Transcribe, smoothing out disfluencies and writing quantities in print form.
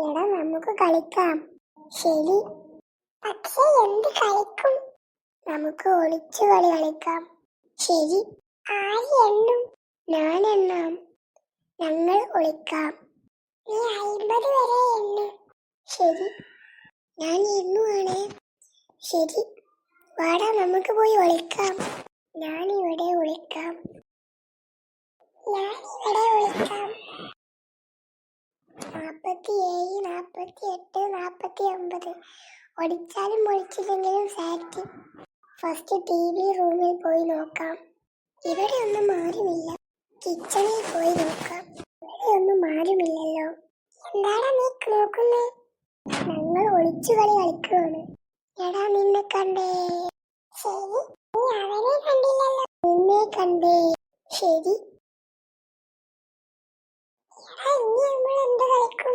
എടാ നമുക്ക് കളിക്കാം. ശരി, പക്ഷെ എന്ത് കളിക്കും? നമുക്ക് ഒളിച്ചു കളി കളിക്കാം. ശരി, ആര് എണ്ണും? ഞാൻ എണ്ണാം. ഞങ്ങൾ ഒളിക്കാം. നീ 50 വരെ എണ്ണു. ശരി, ഞാൻ എണ്ണുവാണേ. ശരി, വാടാ നമുക്ക് പോയി ഒളിക്കാം. ഞാനിവിടെ ഒളിക്കാം. 47, 48, 49. ഒളിച്ചാലും ഒളിച്ചില്ലെങ്കിലും സാറ്റ്. ഫസ്റ്റ് TV റൂമിൽ പോയി നോക്കാം. ഇവിടെ ഒന്നും ആരുമില്ല. കിച്ചണിൽ പോയി നോക്കാം. ഇവിടെ ഒന്നും ആരുമില്ലല്ലോ. എന്താടാ നീ നോക്കുന്നേ? ഞങ്ങൾ ഒളിച്ചു കളി കളിക്കുവാണ്. എടാ നിന്നെ കണ്ടേ. ശരി, നീ അവനെ കണ്ടില്ലല്ലോ. നിന്നെ കണ്ടേ. ശരി, എടാ ഇനി നമ്മൾ എന്ത് കളിക്കും?